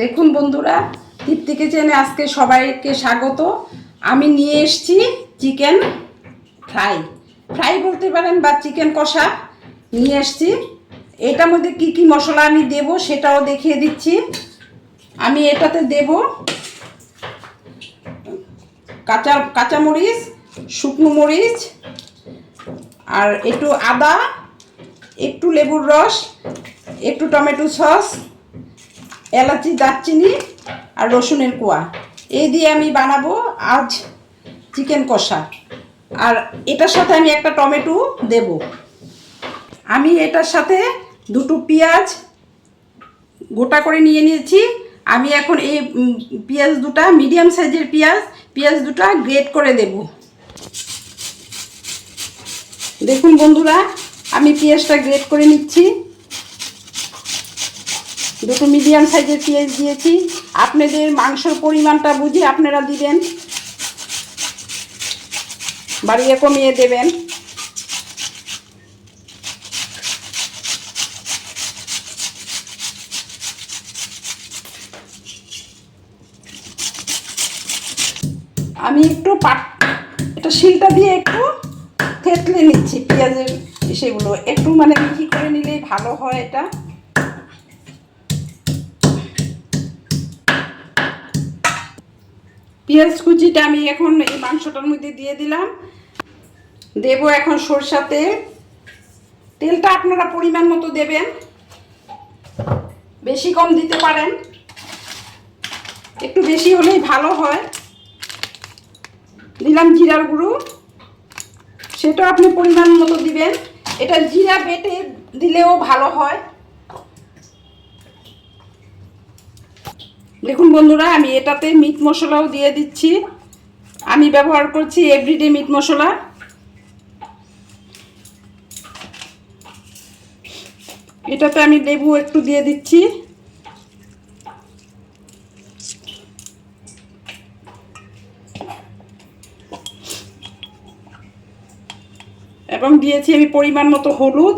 দেখুন বন্ধুরা, তৃপ্তি কিচেনে আজকে সবাইকে স্বাগত। আমি নিয়ে এসেছি চিকেন ফ্রাই ফ্রাই বলতে পারেন বা চিকেন কষা নিয়ে এসেছি। এটার মধ্যে কি কি মশলা আমি দেব সেটাও দেখিয়ে দিচ্ছি। আমি এটাতে দেব কাঁচামরিচ, শুকনো মরিচ, আর একটু আদা, একটু লেবুর রস, একটু টমেটো সস, এলাচি, দারচিনি আর রসুনের কোয়া। এই দিয়ে আমি বানাবো আজ চিকেন কষা। আর এটার সাথে আমি একটা টমেটো দেব। আমি এটার সাথে দুটো পেঁয়াজ গোটা করে নিয়ে নিয়েছি। আমি এখন এই পেঁয়াজ দুটা, মিডিয়াম সাইজের পেঁয়াজ দুটা গ্রেট করে দেব। দেখুন বন্ধুরা, আমি পেঁয়াজটা গ্রেট করে নিচ্ছি। দুটো মিডিয়াম সাইজের পেঁয়াজ দিয়েছি। আপনাদের মাংসের পরিমাণটা বুঝে আপনারা দিবেন, বাড়িয়ে কমিয়ে দেবেন। আমি একটু এটা শিলটা দিয়ে একটু থেতলে নিচ্ছি পেঁয়াজের সেগুলো একটু মিহি করে নিলেই ভালো হয়। এটা পেঁয়াজ কুচিটা আমি এখন এই মাংসটার মধ্যে দিয়ে দিলাম। দেব এখন সরষের তেল। তেলটা আপনারা পরিমাণ মতো দেবেন, বেশি কম দিতে পারেন, একটু বেশি হলেই ভালো হয়। দিলাম জিরার গুঁড়ো, সেটা আপনি পরিমাণ মতো দিবেন। এটা জিরা বেটে দিলেও ভালো হয়। দেখুন বন্ধুরা, আমি এটাতে মিট মশলাও দিয়ে দিচ্ছি। আমি ব্যবহার করছি এভরিডে মিট মশলা। এটাতে আমি লেবু একটু দিয়ে দিচ্ছি। এবং দিয়েছি আমি পরিমাণ মতো হলুদ,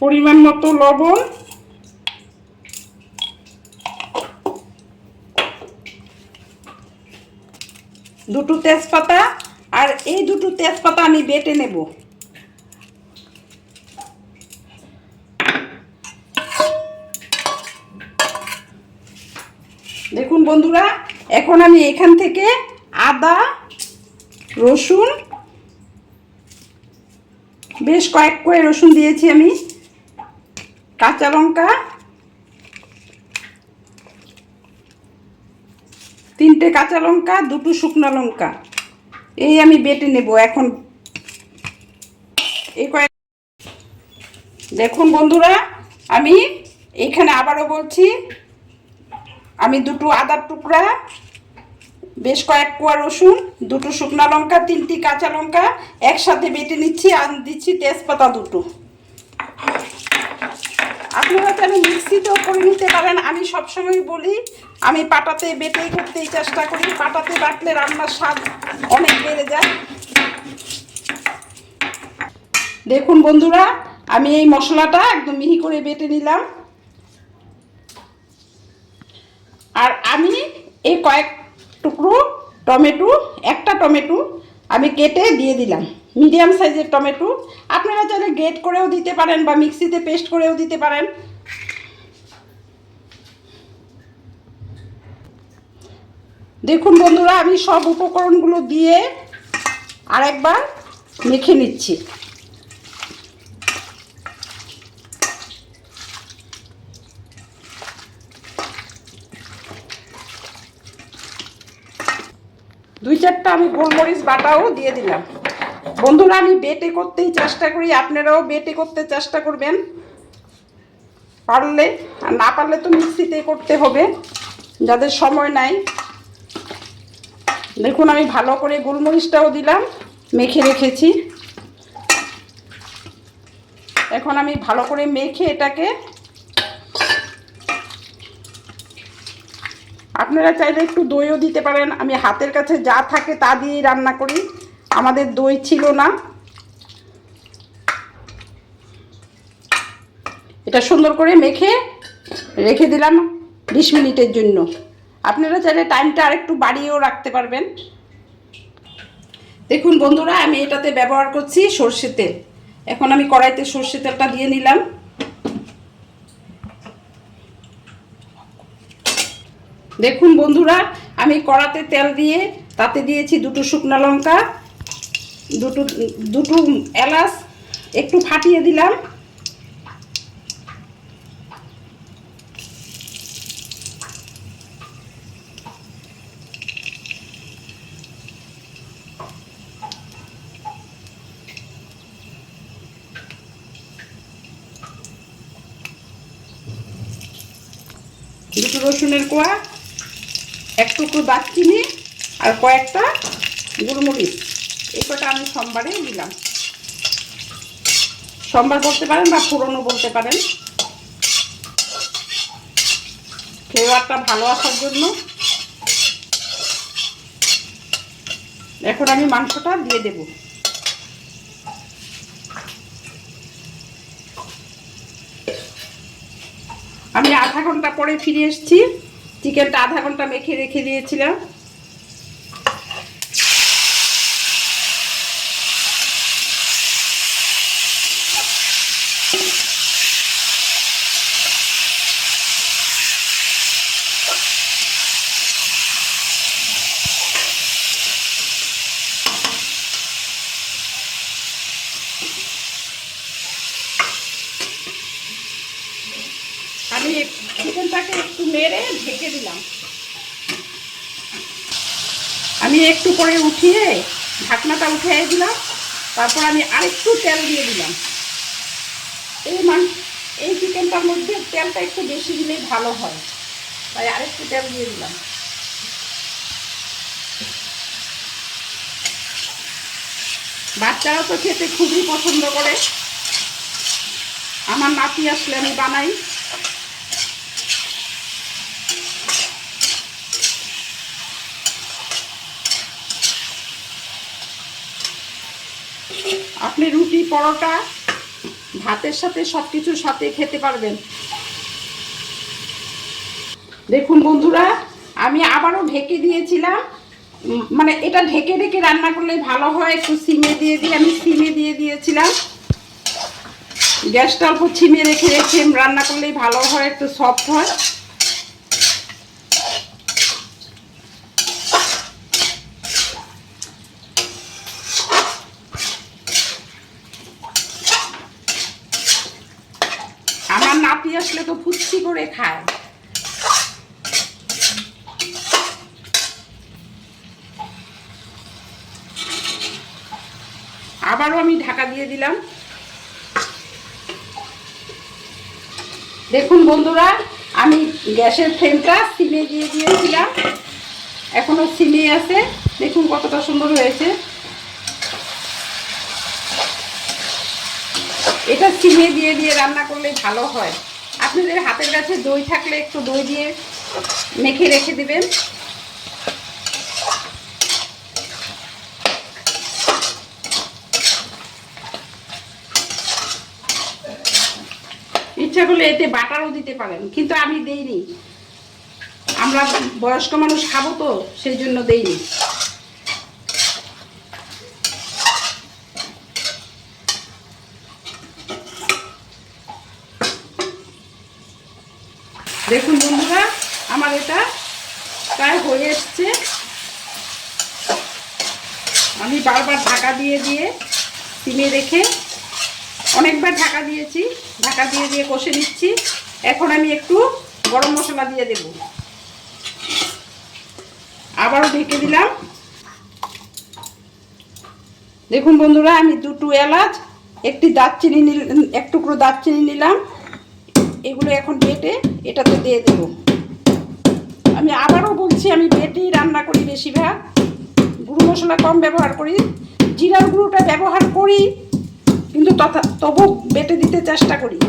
পরিমাণ মতো লবণ, দুটো তেজপাতা। আর এই দুটো তেজপাতা আমি বেটে নেব। দেখুন বন্ধুরা, এখন আমি এখান থেকে আদা, রসুন, বেশ কয়েক কোয়া রসুন দিয়েছি আমি, কাঁচা লঙ্কা, 3টে কাঁচা লঙ্কা, 2টো শুকনো লঙ্কা, এই আমি বেটে নেব এখন। এই কয়েক দেখুন বন্ধুরা, আমি এইখানে আবারও বলছি, আমি 2টো আদার টুকরা, বেশ কয়েক কোয়া রসুন, 2টো শুকনো লঙ্কা, 3টি কাঁচা লঙ্কা একসাথে বেটে নিচ্ছি। আর দিচ্ছি তেজপাতা 2টো। আপনারা চাইলে মিক্সিতেও করে নিতে পারেন। আমি সবসময় বলি, আমি পাটাতে বেটেই করতেই চেষ্টা করি। পাটাতে বাটলে রান্নার স্বাদ অনেক বেড়ে যায়। দেখুন বন্ধুরা, আমি এই মশলাটা একদম মিহি করে বেটে নিলাম। আর আমি এই কয়েক টুকরো টমেটো, একটা টমেটো আমি কেটে দিয়ে দিলাম, মিডিয়াম সাইজের টমেটো। আপনারা চাইলে গ্রেট করেও দিতে পারেন বা মিক্সিতে পেস্ট করেও দিতে পারেন। দেখুন বন্ধুরা, আমি সব উপকরণগুলো দিয়ে আরেকবার মেখে নিচ্ছি। দুই চারটা আমি গোলমরিচ বাটাও দিয়ে দিলাম। বন্ধুরা, আমি বেটে করতেই চেষ্টা করি, আপনারাও বেটে করতে চেষ্টা করবেন পারলে। আর না পারলে তো মিক্সিতে করতে হবে, যাদের সময় নাই। দেখুন, আমি ভালো করে গোলমরিচটাও দিলাম, মেখে রেখেছি। এখন আমি ভালো করে মেখে এটাকে, আপনারা চাইলে একটু দইও দিতে পারেন। আমি হাতের কাছে যা থাকে তা দিয়েই রান্না করি, আমাদের দই ছিল না। এটা সুন্দর করে মেখে রেখে দিলাম 20 মিনিটের জন্য। আপনারা চাইলে টাইমটা আরেকটু বাড়িয়েও রাখতে পারবেন। দেখুন বন্ধুরা, আমি এটাতে ব্যবহার করছি সরষের তেল। এখন আমি কড়াইতে সরষের তেলটা দিয়ে নিলাম। দেখুন বন্ধুরা, আমি কড়াতে তেল দিয়ে তাতে দিয়েছি 2টো শুকনো লঙ্কা, দুটো এলাচ একটু ফাটিয়ে দিলাম। দুটো রসুনের কোয়া, এক টুকরো দারচিনি আর কয়েকটা গোলমরিচ, এই কটা আমি সোমবারে দিলাম। সোমবার বলতে পারেন বা ফোড়নও বলতে পারেন, ফ্লেভারটা ভালো আসার জন্য। এখন আমি মাংসটা দিয়ে দেব। আমি আধা ঘন্টা পরে ফিরে এসেছি। চিকেনটা আধা ঘন্টা মেখে রেখে দিয়েছিলাম। আমি চিকেনটাকে একটু নেড়ে ঢেকে দিলাম। আমি একটু পরে উঠিয়ে ঢাকনাটা উঠিয়ে দিলাম। তারপর আমি আরেকটু তেল দিয়ে দিলাম। এই চিকেনটার মধ্যে তেলটা একটু বেশি দিলেই ভালো হয়, তাই আরেকটু তেল দিয়ে দিলাম। বাচ্চারা তো খেতে খুবই পছন্দ করে। আমার নাতি আসলে আমি বানাই। আপনি রুটি, পরোটা, ভাতের সাথে সব কিছুর সাথে খেতে পারবেন। দেখুন বন্ধুরা, আমি আবারও ঢেকে দিয়েছিলাম। মানে এটা ঢেকে ঢেকে রান্না করলে ভালো হয়। একটু সিমে দিয়ে আমি সিমে দিয়ে দিয়েছিলাম। গ্যাসটা অল্প সিমে রেখে রান্না করলেই ভালো হয়, একটু সফট হয়। আমার নাতি আসলে তো ফুচকি করে খায়। আবারও আমি ঢাকা দিয়ে দিলাম। দেখুন বন্ধুরা, আমি গ্যাসের ফ্লেমটা সিমে দিয়ে দিয়েছিলাম, এখনো সিমে আছে। দেখুন কতটা সুন্দর হয়েছে। এটা সিমে দিয়ে রান্না করলে ভালো হয়। আপনাদের হাতের কাছে দই থাকলে একটু দই দিয়ে মেখে রেখে দেবেন। ইচ্ছা করলে এতে বাটারও দিতে পারেন, কিন্তু আমি দেইনি। আমরা বয়স্ক মানুষ খাবো তো, সেই জন্য দেইনি। দেখুন বন্ধুরা, আমার এটা প্রায় হয়ে এসছে। আমি বারবার ঢাকা দিয়ে সিমে রেখে অনেকবার ঢাকা দিয়েছি। ঢাকা দিয়ে কষে নিচ্ছি। এখন আমি একটু গরম মশলা দিয়ে দেব। আবারও ঢেকে দিলাম। দেখুন বন্ধুরা, আমি 2টো এলাচ, এক টুকরো দারচিনি নিলাম। এগুলো এখন বেটে এটাতে দিয়ে দেব। আমি আবারও বলছি, আমি বেটেই রান্না করি বেশিরভাগ। গুঁড়ো মশলা কম ব্যবহার করি। জিরার গুঁড়োটা ব্যবহার করি, কিন্তু তবু বেটে দিতে চেষ্টা করি।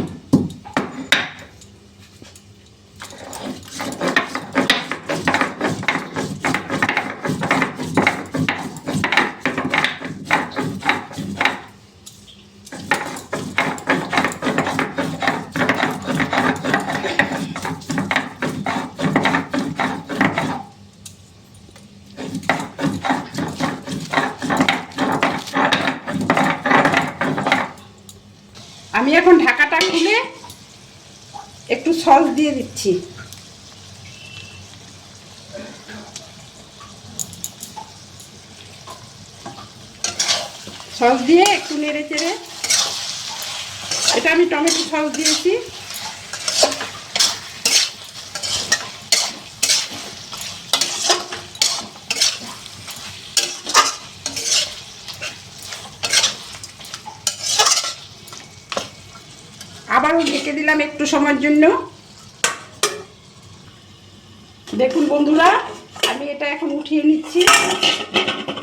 আমি এখন ঢাকাটা খুলে একটু সস দিয়ে দিচ্ছি। সস দিয়ে একটু নেড়ে চেড়ে, এটা আমি টমেটো সস দিয়েছি। আবারও ঢেকে দিলাম একটু সময়ের জন্য। দেখুন বন্ধুরা, আমি এটা এখন উঠিয়ে নিচ্ছি।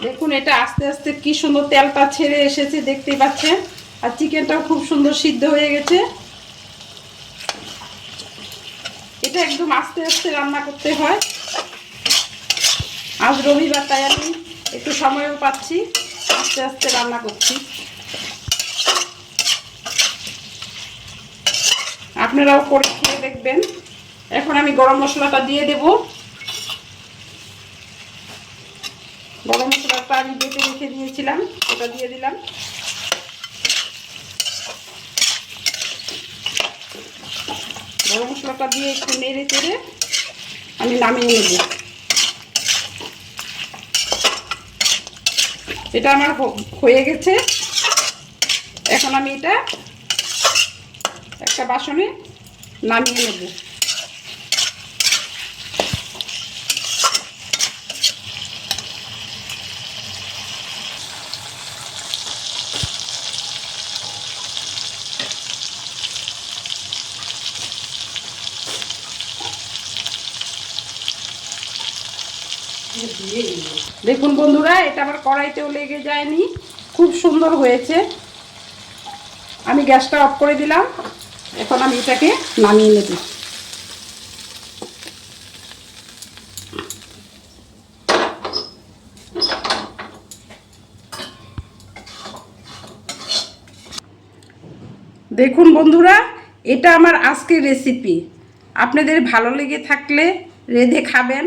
দেখুন এটা আস্তে আস্তে কি সুন্দর তেলটা ছেড়ে এসেছে, দেখতেই পাচ্ছেন। আর চিকেনটাও খুব সুন্দর সিদ্ধ হয়ে গেছে। এটা একদম আস্তে আস্তে রান্না করতে হয়। আজ রবিবার, তাই আমি একটু সময়ও পাচ্ছি, আস্তে আস্তে রান্না করছি। আপনারাও করে খেয়ে দেখবেন। এখন আমি গরম মশলাটা দিয়ে দেব। গরম মশলাটা আমি বেটে রেখে দিয়েছিলাম, ওটা দিয়ে দিলাম। গরম মশলাটা দিয়ে একটু নেড়ে চেড়ে আমি নামিয়ে নেব। এটা আমার হয়ে গেছে। এখন আমি এটা একটা বাসনে নামিয়ে নেব। দেখুন বন্ধুরা, এটা আমার কড়াইতেও লেগে যায়নি, খুব সুন্দর হয়েছে। আমি গ্যাসটা অফ করে দিলাম। এখন আমি এটাকে নামিয়ে নেব। দেখুন বন্ধুরা, এটা আমার আজকের রেসিপি। আপনাদের ভালো লেগে থাকলে রেঁধে খাবেন,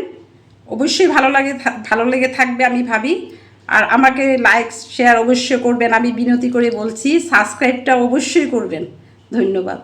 অবশ্যই ভালো লেগে থাকবে আমি ভাবি। আর আমাকে লাইক শেয়ার অবশ্যই করবেন, আমি বিনতি করে বলছি। সাবস্ক্রাইবটা অবশ্যই করবেন। ধন্যবাদ।